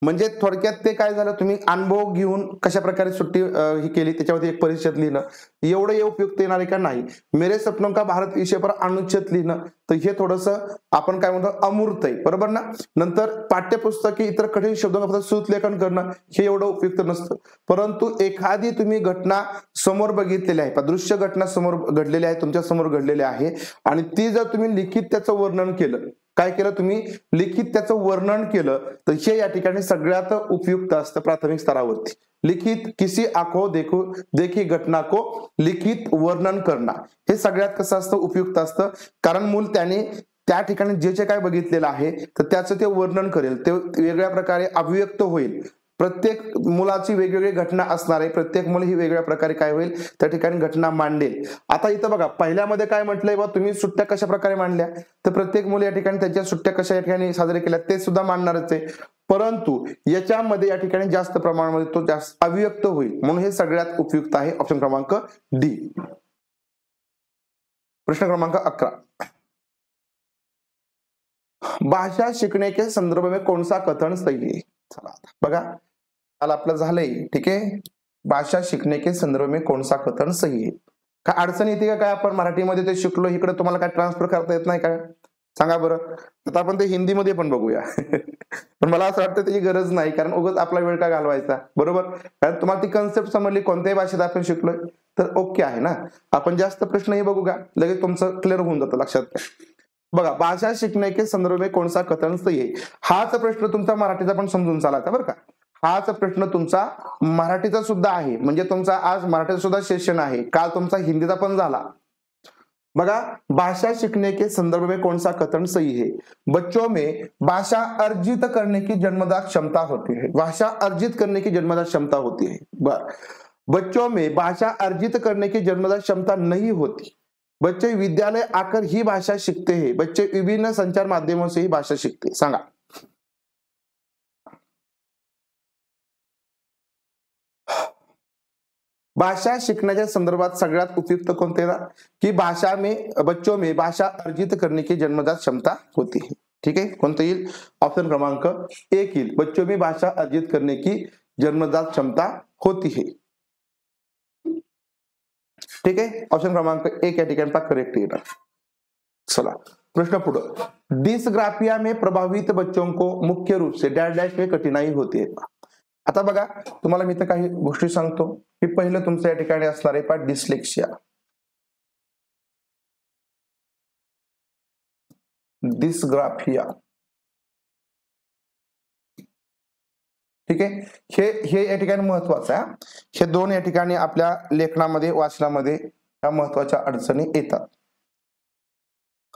म्हणजे थोडक्यात ते काय झालं, तुम्ही अनुभव घेऊन कशा प्रकारे सुट्टी ही केली त्याच्यावरती एक परिच्छेद लिहिणं, एवढं हे उपयुक्त येणार आहे का? नाही. मेरे सपनों का भारत विषय पर अनुच्छेद लिहिणं, तर हे थोडंसं आपण काय म्हणतो अमूर्त आहे, बरोबर ना? नंतर पाठ्यपुस्तकी इतर कठीण शब्दांना सूतलेखन करणं हे एवढं उपयुक्त नसतं. परंतु एखादी तुम्ही घटना समोर बघितलेली आहे, दृश्य घटना समोर घडलेली आहे, तुमच्या समोर घडलेली आहे, आणि ती जर तुम्ही लिखित त्याचं वर्णन केलं, काय केलं तुम्ही? लिखित त्याचं वर्णन केलं, तर हे या ठिकाणी सगळ्यात उपयुक्त असतं प्राथमिक स्तरावरती. लिखित किसी आंखों देखी घटना को लिखित वर्णन करना, हे सगळ्यात कसं असतं? उपयुक्त असतं. कारण मूल त्याने त्या ठिकाणी जे काय बघितलेलं आहे तर त्याचं ते वर्णन करेल, ते वेगळ्या प्रकारे अभिव्यक्त होईल. प्रत्येक मुलाची वेगवेगळी घटना असणार आहे, प्रत्येक मुलं ही वेगळ्या प्रकारे काय होईल त्या ठिकाणी घटना मांडेल. आता इथं बघा पहिल्यामध्ये काय म्हटलंय बा, तुम्ही सुट्ट्या कशा प्रकारे मांडल्या, तर प्रत्येक मुलं या ठिकाणी त्यांच्या सुट्ट्या कशा या ठिकाणी साजरे केल्या ते सुद्धा मांडणारच आहे. परंतु याच्यामध्ये या ठिकाणी जास्त प्रमाणामध्ये तो जास्त अभिव्यक्त होईल, म्हणून हे सगळ्यात उपयुक्त आहे. ऑप्शन क्रमांक डी. प्रश्न क्रमांक 11, भाषा सीखने के संदर्भ में कौन सा कथन सही है? चला बघा, काल आपलं झालंय, ठीक आहे. भाषा शिकणे के संदर्भ में कौन सा कथन सही है? काय अडचण येते का? काय आपण मराठीमध्ये ते शिकलो, इकडे तुम्हाला काय ट्रान्सफर करता येत नाही का? सांगा बरं. आता आपण ते हिंदीमध्ये पण बघूया. पण मला असं वाटतं त्याची गरज नाही, कारण उगाच आपला वेळ का घालवायचा, बरोबर? कारण तुम्हाला ती कन्सेप्ट समजली, कोणत्याही भाषेत आपण शिकलोय तर ओके आहे ना. आपण जास्त प्रश्नही बघू का, लगेच तुमचं क्लिअर होऊन जातं, लक्षात घ्या. बघा, भाषा शिकणे के संदर्भ में कौन सा कथन सही है, हाच प्रश्न तुमचा मराठीचा पण समजून चालायचा बरं का. हाच प्रश्न तुमचा मराठीचा सुद्धा आहे, म्हणजे तुमचा आज मराठीचा सुद्धा सेशन आहे, काल तुमचा हिंदीचा पण झाला. बघा, भाषा सीखने के संदर्भ में कौन सा कथन सही है? बच्चों में भाषा अर्जित करने की जन्मजात क्षमता होती है. भाषा अर्जित करने की जन्मजात क्षमता होती है. बच्चों में भाषा अर्जित करने की जन्मजात क्षमता नहीं होती. बच्चे विद्यालय आकर ही भाषा सीखते हैं. बच्चे विभिन्न संचार माध्यमों से ही भाषा सीखते. सांगा. भाषा शिकण्याच्या संदर्भात सगळ्यात उपयुक्त कोणते ना, की भाषा में बच्चों में भाषा अर्जित करने की जन्मजात क्षमता होती है. ठीक है, कोणतं येईल? ऑप्शन क्रमांक 1 येईल. बच्चों में भाषा अर्जित करने की जन्मजात क्षमता होती है. ठीक है, ऑप्शन क्रमांक 1 या ठिकाणी पा करेक्ट येणार. चला प्रश्न पुढे. डिस्ग्राफिया में प्रभावित बच्चों को मुख्य रूप से डैश डैश में कठिनाई होती है. आता बघा, तुम्हाला मी तर काही गोष्टी सांगतो की पहिलं तुमचं या ठिकाणी असणार आहे पा डिस्लेक्सिया. डिस्ग्राफिया, ठीक आहे. हे या ठिकाणी महत्वाचं आहे. हे दोन या ठिकाणी आपल्या लेखनामध्ये वाचनामध्ये या महत्वाच्या अडचणी येतात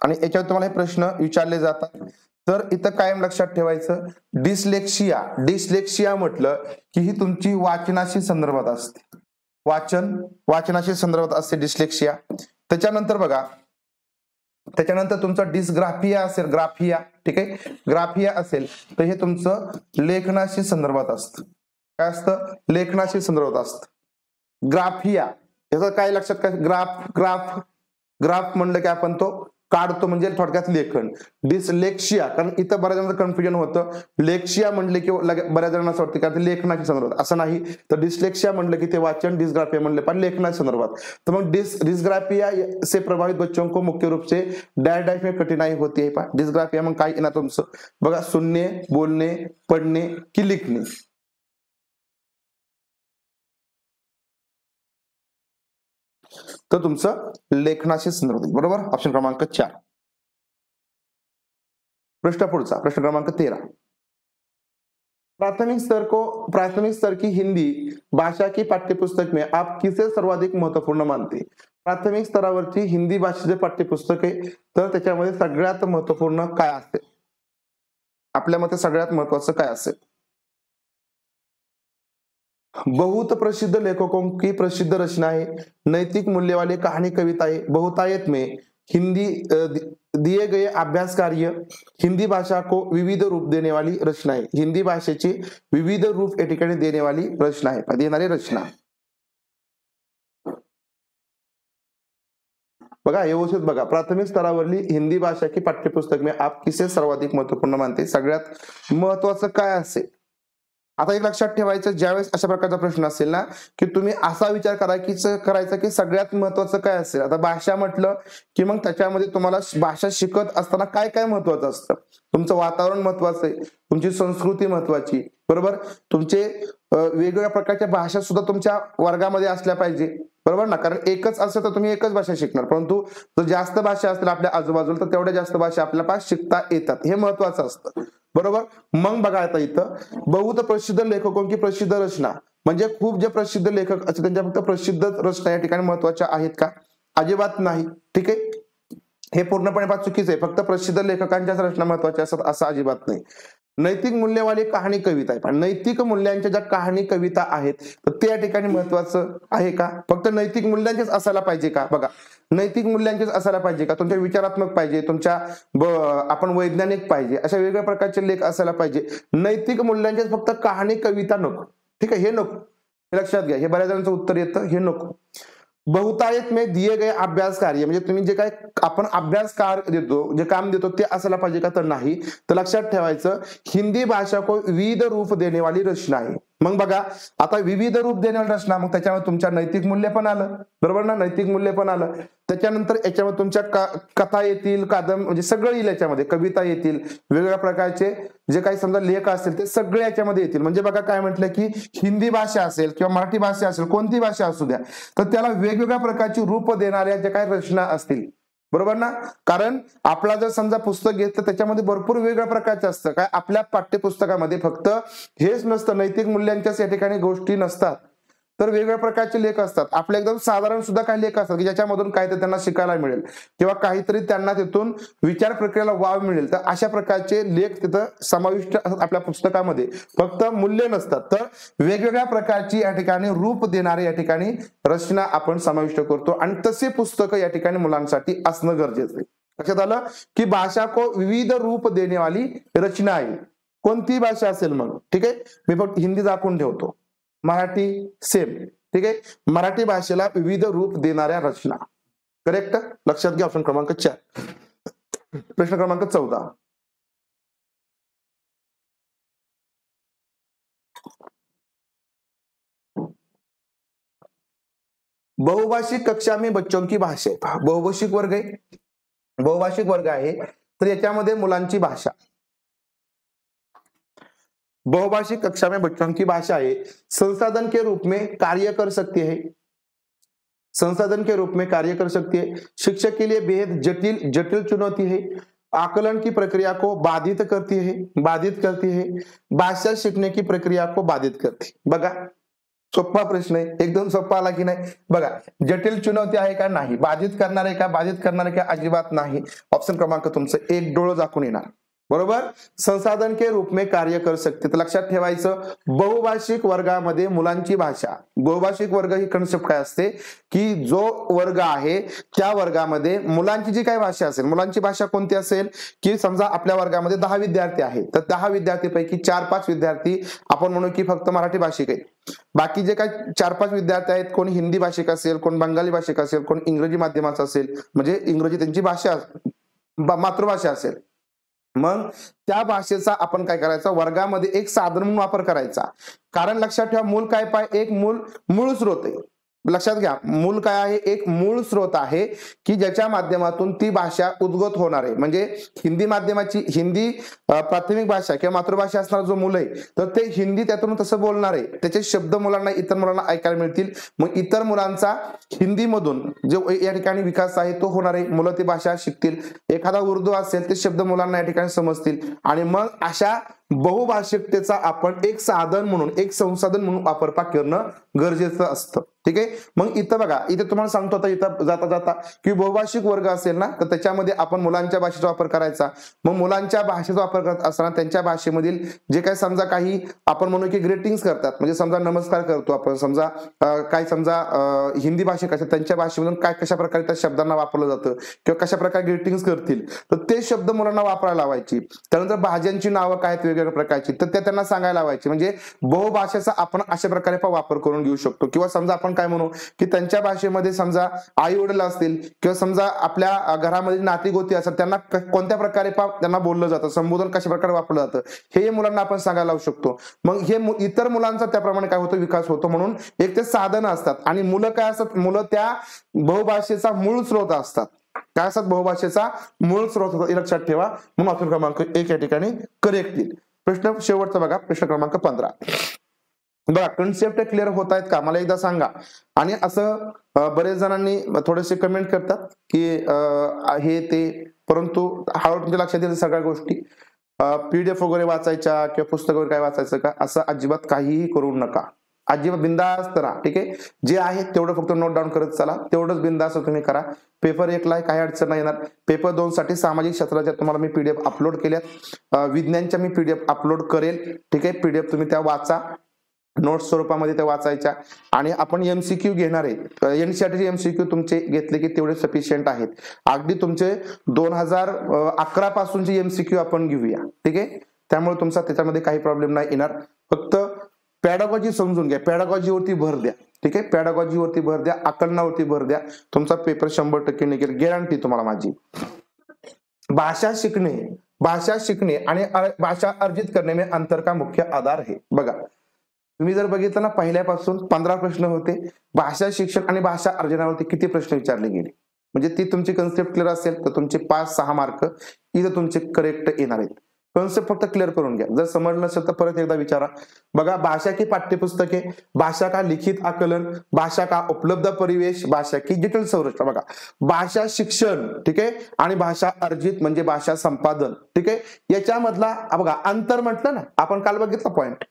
आणि याच्यावर तुम्हाला हे प्रश्न विचारले जातात. तर इथं कायम लक्षात ठेवायचं, डिस्लेक्सिया म्हटलं की ही तुमची वाचनाशी संदर्भात असते. वाचनाशी संदर्भात असते डिस्लेक्सिया. त्याच्यानंतर बघा, त्याच्यानंतर तुमचं डिस्ग्राफिया असेल, ग्राफिया, ठीक आहे, ग्राफिया असेल तर हे तुमचं लेखनाशी संदर्भात असतं. काय असतं? लेखनाशी संदर्भात असतं. ग्राफिया याचं काय लक्षात, काय ग्राफ म्हणलं की आपण तो काढतो, म्हणजे थोडक्यात लेखन. डिस्लेक्सिया, कारण इथं बऱ्याच जणांचं कन्फ्युजन होतं. लेक्सिया म्हणले की बऱ्याच जणांना असं वाटतं की ते लेखनाच्या संदर्भात, असं नाही. तर डिस्लेक्सिया म्हणलं की ते वाचन, डिस्ग्राफिया म्हणले पण लेखनाच्या संदर्भात. तर मग डिस्ग्राफिया से प्रभावित बच्चों को मुख्य रूप से डैश डैश में कठिनाई होती है. डिस्ग्राफिया मग काय येणार तुमचं? बघा, सुनणे, बोलणे, पढ़ने की लिखणे. तर तुमचं लेखनाशी संदर्भात, बरोबर. ऑप्शन क्रमांक 4. प्रश्न पुढचा, प्रश्न क्रमांक 13. प्राथमिक स्तर की हिंदी भाषा की पाठ्यपुस्तक में आप किसे सर्वाधिक महत्वपूर्ण मानते? प्राथमिक स्तरावरची हिंदी भाषेचे पाठ्यपुस्तक आहे, तर त्याच्यामध्ये सगळ्यात महत्वपूर्ण काय असेल? आपल्या मते सगळ्यात महत्वाचं काय असेल? बहुत प्रसिद्ध लेखकों की प्रसिद्ध रचना है, नैतिक मूल्य वाली कहानी कविताएं, बहुतायत में हिंदी दिए गए अभ्यास कार्य हिंदी भाषा को विविध रूप देने वाली रचना आहे. हिंदी भाषेची विविध रूप या ठिकाणी देने वाली रचना आहे, देणारी रचना. बघा व्यवस्थित बघा. प्राथमिक स्तरावरली हिंदी भाषा की पाठ्यपुस्तक में आप किसे सर्वाधिक महत्वपूर्ण मानते. सगळ्यात महत्वाचं काय असेल. आता एक लक्षात ठेवायचं, ज्यावेळेस अशा प्रकारचा प्रश्न असेल ना, की तुम्ही असा विचार करायचा की सगळ्यात महत्वाचं काय असेल. आता भाषा म्हटलं की मग त्याच्यामध्ये तुम्हाला भाषा शिकत असताना काय काय महत्वाचं असतं. तुमचं वातावरण महत्वाचं आहे, तुमची संस्कृती महत्वाची, बरोबर. तुमचे वेगवेगळ्या प्रकारच्या भाषा सुद्धा तुमच्या वर्गामध्ये असल्या पाहिजे, बरोबर ना. कारण एकच असेल तर तुम्ही एकच भाषा शिकणार, परंतु जर जास्त भाषा असतील आपल्या आजूबाजूला तर तेवढ्या जास्त भाषा आपल्याला शिकता येतात, हे महत्वाचं असतं, बरोबर. मग बघा आता इथं बहुत प्रसिद्ध लेखकों की प्रसिद्ध रचना, म्हणजे खूप जे प्रसिद्ध लेखक असतात त्यांच्या फक्त प्रसिद्ध रचना या ठिकाणी महत्वाच्या आहेत का. अजिबात नाही. ठीक आहे, हे पूर्णपणे चुकीचं आहे. फक्त प्रसिद्ध लेखकांच्याच रचना महत्वाच्या असतात असं अजिबात नाही. नैतिक मूल्यवाली कहाणी कविता आहे, पण नैतिक मूल्यांच्या ज्या कहाणी कविता आहेत तर ते या ठिकाणी महत्वाचं आहे का. फक्त नैतिक मूल्यांचेच असायला पाहिजे का. बघा, नैतिक मूल्यांचेच असायला पाहिजे का. तुमच्या विचारात्मक पाहिजे, तुमच्या आपण वैज्ञानिक पाहिजे, अशा वेगवेगळ्या प्रकारचे लेख असायला पाहिजे. नैतिक मूल्यांचेच फक्त कहाणी कविता नको. ठीक आहे, हे नको, हे लक्षात घ्या. हे बऱ्याच जणांचं उत्तर येतं, हे नको. बहुतायत में दिए गए अभ्यास कार्य, म्हणजे तुम्ही जे काय आपण अभ्यास कार्य देतो, जे काम देतो ते असायला पाहिजे का, तर नाही. तर लक्षात ठेवायचं, हिंदी भाषा को विविध रूप देने वाली रचना आहे. मग बघा आता विविध रूप देने वाली रचना, मग त्याच्यामध्ये तुमच्या नैतिक मूल्य पण आलं, बरोबर ना. नैतिक मूल्य पण आलं. त्याच्यानंतर याच्यामध्ये तुमच्या कथा येतील, म्हणजे सगळं येईल याच्यामध्ये. कविता येतील, वेगवेगळ्या प्रकारचे जे काही समजा लेख असतील ते सगळे याच्यामध्ये येतील. म्हणजे बघा काय म्हटलं की हिंदी भाषा असेल किंवा मराठी भाषा असेल, कोणती भाषा असू द्या, तर त्याला वेगवेगळ्या प्रकारची रूप देणाऱ्या ज्या काही रचना असतील, बरोबर ना. कारण आपला जर समजा पुस्तक घेतलं त्याच्यामध्ये भरपूर वेगवेगळ्या प्रकारचं असतं. काय आपल्या पाठ्यपुस्तकामध्ये फक्त हेच नसतं, नैतिक मूल्यांच्याच या ठिकाणी गोष्टी नसतात, तर वेगवेगळ्या प्रकारचे लेख असतात. आपले एकदम साधारण सुद्धा काही लेख असतात की ज्याच्यामधून काहीतरी त्यांना शिकायला मिळेल किंवा काहीतरी त्यांना तिथून विचार प्रक्रियेला वाव मिळेल. तर अशा प्रकारचे लेख तिथं समाविष्ट असतात आपल्या पुस्तकामध्ये. फक्त मूल्य नसतात, तर वेगवेगळ्या प्रकारची या ठिकाणी रूप देणारे या ठिकाणी रचना आपण समाविष्ट करतो, आणि तसे पुस्तकं या ठिकाणी मुलांसाठी असणं गरजेचं आहे. लक्षात आलं की भाषा को विविध रूप देने वाली रचना आहे. कोणती भाषा असेल मग. ठीक आहे, मी फक्त हिंदी दाखवून ठेवतो. मराठी सेम. ठीक आहे, मराठी भाषेला विविध रूप देणाऱ्या रचना. करेक्ट. लक्षात घ्या. ऑप्शन क्रमांक 4. प्रश्न क्रमांक 14. बहुभाषिक कक्षा में बच्चों की भाषा. बहुभाषिक वर्ग आहे, बहुभाषिक वर्ग आहे, तर याच्यामध्ये मुलांची भाषा. बहुभाषिक कक्षा में बच्चों की भाषा है, संसाधन के रूप में कार्य कर सकती है. संसाधन के रूप में कार्य कर सकती है. शिक्षक के लिए बेहद जटिल चुनौती है. आकलन की प्रक्रिया को बाधित करती है. भाषा सीखने की प्रक्रिया को बाधित करती. बघा सोपा प्रश्न आहे, एकदम सोपा आला की नाही. बघा जटिल चुनौती आहे का, नाही. बाधित करणार आहे का, बाधित करणार आहे का, अजिबात नाही. ऑप्शन क्रमांक तुमचं एक डोळं झाकून येणार, बरोबर. संसाधन के रूप में कार्य कर सकते. तर लक्षात ठेवायचं, बहुभाषिक वर्गामध्ये मुलांची भाषा. बहुभाषिक वर्ग ही कन्सेप्ट काय असते की जो वर्ग आहे त्या वर्गामध्ये मुलांची जी काही भाषा असेल, मुलांची भाषा कोणती असेल की समजा आपल्या वर्गामध्ये 10 विद्यार्थी आहेत, तर 10 विद्यार्थीपैकी 4-5 विद्यार्थी आपण म्हणू की फक्त मराठी भाषिक आहेत. बाकी जे काही 4-5 विद्यार्थी आहेत, कोण हिंदी भाषिक असेल, कोण बंगाली भाषिक असेल, कोण इंग्रजी माध्यमाचा असेल, म्हणजे इंग्रजी त्यांची भाषा मातृभाषा असेल. मग त्या भाषेचा आपण काय करायचा, वर्गामध्ये एक साधन म्हणून वापर करायचा. कारण लक्षात ठेवा, मूळ काय एक मूळ स्रोत आहे. लक्षात घ्या, मूल काय आहे, एक मूळ स्रोत आहे की ज्याच्या माध्यमातून ती भाषा उद्गत होणार आहे. म्हणजे हिंदी माध्यमाची, हिंदी प्राथमिक भाषा किंवा मातृभाषा असणारा जो मूल आहे, तर ते हिंदी त्यातून तसं बोलणार आहे. त्याचे शब्द मुलांना, इतर मुलांना ऐकायला मिळतील. मग इतर मुलांचा हिंदीमधून जो या ठिकाणी विकास आहे तो होणार आहे. मुलं ती भाषा शिकतील. एखादा उर्दू असेल ते शब्द मुलांना या ठिकाणी समजतील, आणि मग अशा बहुभाषिकतेचा आपण एक साधन म्हणून, एक संसाधन म्हणून वापर करणं गरजेचं असतं. ठीक आहे. मग इथं बघा, इथे तुम्हाला सांगतो आता इथं जाता जाता की बहुभाषिक वर्ग असेल ना, तर त्याच्यामध्ये आपण मुलांच्या भाषेचा वापर करायचा. मग मुलांच्या भाषेचा वापर करत असताना त्यांच्या भाषेमधील जे काही समजा काही आपण म्हणू की ग्रीटिंग्स करतात, म्हणजे समजा नमस्कार करतो आपण, समजा काय समजा हिंदी भाषिक असतात त्यांच्या भाषेमधून काय कशा प्रकारे त्या शब्दांना वापरलं जातं किंवा कशा प्रकारे ग्रीटिंग्स करतील, तर ते शब्द मुलांना वापरायला लावायची. त्यानंतर भाज्यांची नावं काय आहेत वेगवेगळ्या प्रकारची, तर त्या त्यांना सांगायला लावायची. म्हणजे बहुभाषेचा आपण अशा प्रकारे वापर करून घेऊ शकतो. किंवा समजा आपण काय म्हणू की त्यांच्या भाषेमध्ये समजा आई वडील असतील किंवा समजा आपल्या घरामध्ये नाती गोती असतात, त्यांना कोणत्या प्रकारे त्यांना बोललं जातं, संबोधन कशा प्रकारे वापरलं जातं, हे मुलांना आपण सांगायला लावू शकतो. मग हे इतर मुलांचा त्याप्रमाणे काय होतं, विकास होतो. म्हणून एक ते साधन असतात. आणि मुलं काय असतात, मुलं त्या बहुभाषेचा मूळ स्रोत असतात. काय असतात, बहुभाषेचा मूळ स्रोत होतो, हे लक्षात ठेवा. म्हणून ऑप्शन क्रमांक 1 या ठिकाणी करेक्ट येईल. प्रश्न शेवटचा बघा, प्रश्न क्रमांक 15. बघा, कन्सेप्ट क्लिअर होत आहेत का मला एकदा सांगा. आणि असं बरेच जणांनी थोडेसे कमेंट करतात की हे ते, परंतु हळूहळू तुमच्या लक्षात येईल सगळ्या गोष्टी. पीडीएफ वगैरे वाचायच्या किंवा पुस्तक वगैरे काय वाचायचं का, असं अजिबात काहीही करू नका. अजिबात बिंदास्त राहा. ठीक आहे. जे आहे तेवढं फक्त नोट डाऊन करत चला, तेवढंच बिंदास्त तुम्ही करा. पेपर 1 ला काही अडचण नाही येणार. पेपर 2 साठी सामाजिक शास्त्राच्या तुम्हाला मी पीडीएफ अपलोड केल्यात, विज्ञानच्या मी पीडीएफ अपलोड करेल. ठीक आहे. पीडीएफ तुम्ही त्या वाचा, नोट्स स्वरूपामध्ये त्या वाचायच्या. आणि आपण एमसीक्यू घेणार आहे. एनसीईआरटीचे एमसीक्यू तुमचे घेतले की तेवढे सफिशियंट आहेत. अगदी तुमचे 2011 पासूनचे एमसीक्यू आपण घेऊया. ठीक आहे. त्यामुळे तुमचा त्याच्यामध्ये काही प्रॉब्लेम नाही येणार. फक्त पॅडागॉजी समजून घ्या, पॅडागॉजीवरती भर द्या. ठीक आहे. पॅडागॉजीवरती भर द्या, आकलनावरती भर द्या. तुमचा पेपर 100% निघेल, गॅरंटी तुम्हाला माझी. भाषा शिकणे आणि भाषा अर्जित करणे में अंतर का मुख्य आधार है. बघा, तुम्ही जर बघितलं ना, पहिल्यापासून 15 प्रश्न होते. भाषा शिक्षण आणि भाषा अर्जनावरती किती प्रश्न विचारले गेले. म्हणजे ती तुमची कन्सेप्ट क्लिअर असेल तर तुमचे 5-6 मार्क इथं तुमचे करेक्ट येणार आहेत. कन्सेप्ट फक्त क्लिअर करून घ्या. जर समजलं नसेल तर परत एकदा विचारा. बघा, भाषा की पाठ्यपुस्तके, भाषा का लिखित आकलन, भाषा का उपलब्ध परिवेश, भाषा की जटिल संरचना. बघा, भाषा शिक्षण, ठीक आहे, आणि भाषा अर्जित म्हणजे भाषा संपादन. ठीक आहे. याच्यामधला बघा अंतर म्हटलं ना आपण, काल बघितलं पॉइंट,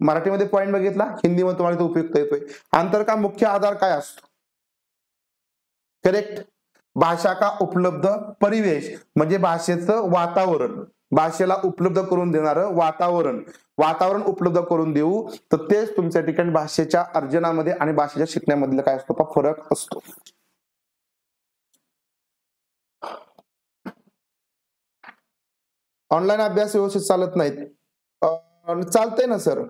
मराठीमध्ये पॉइंट बघितला, हिंदीमध्ये तुम्हाला तो उपयुक्त येतोय. अंतर का मुख्य आधार काय असतो, करेक्ट. भाषा का उपलब्ध परिवेश म्हणजे भाषेचं वातावरण, भाषेला उपलब्ध करून देणारं वातावरण उपलब्ध करून देऊ, तर तेच तुमच्या ठिकाणी भाषेच्या अर्जनामध्ये आणि भाषेच्या शिकण्यामधला काय असतो, फरक असतो. ऑनलाईन अभ्यास व्यवस्थित चालत नाहीत. चालतंय ना सर.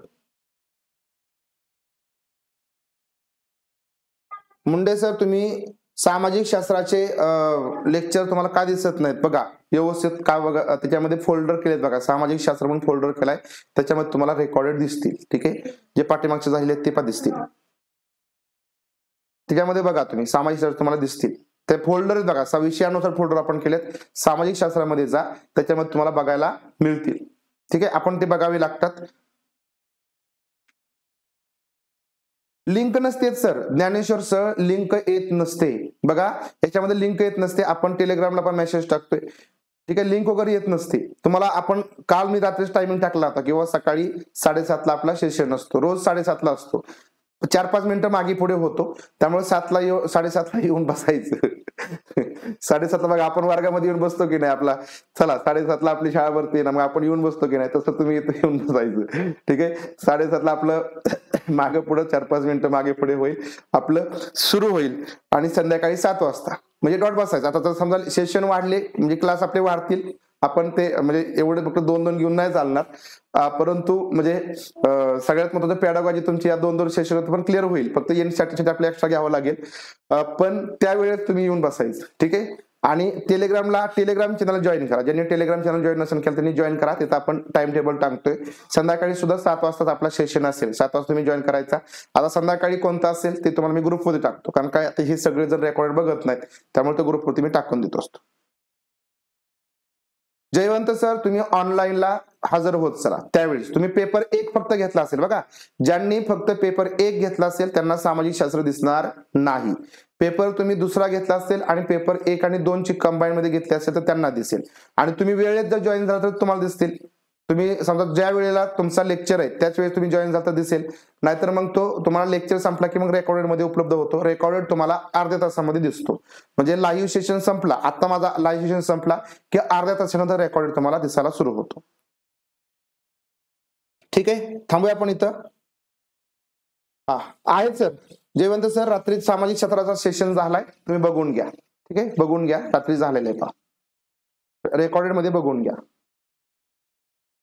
मुंडे सर, तुम्ही सामाजिक शास्त्राचे लेक्चर तुम्हाला का दिसत नाहीत. बघा व्यवस्थित का, बघा त्याच्यामध्ये फोल्डर केलेत बघा, सामाजिक शास्त्र म्हणून फोल्डर केलाय, त्याच्यामध्ये तुम्हाला रेकॉर्डेड दिसतील. ठीक आहे. जे पाठीमागचे झाले ते पण दिसतील त्याच्यामध्ये. बघा तुम्ही सामाजिक शास्त्र तुम्हाला दिसतील, ते फोल्डर बघा, विषयानुसार फोल्डर आपण केलेत. सामाजिक शास्त्रामध्ये जा, त्याच्यामध्ये तुम्हाला बघायला मिळतील. ठीक आहे. आपण ते बघावे लागतात. लिंक नसते सर, ज्ञानेश्वर सर, लिंक येत नसते. बघा याच्यामध्ये लिंक येत नसते. आपण टेलिग्रामला पण मेसेज टाकतोय. ठीक आहे. लिंक वगैरे येत नसते तुम्हाला. आपण काल मी रात्रीच टायमिंग टाकला होता किंवा सकाळी 7:30 ला आपला सेशन असतो, रोज 7:30 ला असतो. 4-5 मिनिटं मागे पुढे होतो, त्यामुळे 7:30 ला येऊन बसायचं. 7:30 ला बघा आपण वर्गामध्ये येऊन बसतो की नाही, आपला चला 7:30 ला आपली शाळा भरते ना, मग आपण येऊन बसतो की नाही, तसं तुम्ही इथं येऊन बसायचं. ठीक आहे. 7:30 ला आपलं मागे पुढे 4-5 मिनिटं मागे पुढे होईल, आपलं सुरू होईल. आणि संध्याकाळी 7 वाजता म्हणजे डॉट बसायचं. आता जर समजा सेशन वाढले म्हणजे क्लास आपले वाढतील, आपण ते म्हणजे एवढे फक्त 2-2 घेऊन नाही चालणार. परंतु म्हणजे सगळ्यात महत्त्वाचं पॅडागॉजी तुमची या 2-2 सेशन पण क्लिअर होईल. फक्त एनसीईआरटीसाठी आपल्याला एक्स्ट्रा घ्यावं लागेल, पण त्यावेळेस तुम्ही येऊन बसायचं. ठीक आहे. आणि टेलिग्राम चॅनल जॉईन करा. ज्यांनी टेलिग्राम चॅनल जॉईन नसेल केलं त्यांनी जॉईन करा. तिथं आपण टाइम टेबल टाकतोय. संध्याकाळी सुद्धा 7 वाजता आपला सेशन असेल, 7 वाजता तुम्ही जॉईन करायचा. आता संध्याकाळी कोणता असेल ते तुम्हाला मी ग्रुपमध्ये टाकतो, कारण काय आता हे सगळे जण रेकॉर्ड बघत नाहीत, त्यामुळे तो ग्रुपवरती मी टाकून देत असतो. जयवंत सर, तुम्ही ऑनलाईनला हजर होत चला. त्यावेळेस तुम्ही पेपर 1 फक्त घेतला असेल. बघा, ज्यांनी फक्त पेपर 1 घेतला असेल त्यांना सामाजिक शास्त्र दिसणार नाही. पेपर तुम्ही दुसरा घेतला असेल आणि पेपर 1 आणि 2 ची कंबाईन मध्ये घेतले असेल तर त्यांना दिसेल. आणि तुम्ही वेळेत जर जॉईन झाला तर तुम्हाला दिसतील. तुम्ही समजा ज्या वेळेला तुमचा लेक्चर आहे त्याच वेळेस तुम्ही जॉईन झाला तर दिसेल, नाहीतर मग तो तुम्हाला लेक्चर संपला की मग रेकॉर्डेड मध्ये उपलब्ध होतो. रेकॉर्डेड तुम्हाला अर्ध्या तासामध्ये दिसतो. म्हणजे लाईव्ह सेशन संपला, आता माझा लाईव्ह सेशन संपला की अर्ध्या तासानंतर रेकॉर्डेड तुम्हाला दिसायला सुरू होतो. ठीक आहे, थांबूया आपण इथं. हा आहेत सर, जयवंत सर रात्री सामाजिक क्षेत्राचा सेशन झालाय, तुम्ही बघून घ्या. ठीक आहे, बघून घ्या, रात्री झालेलं आहे पहा, रेकॉर्डेड मध्ये बघून घ्या.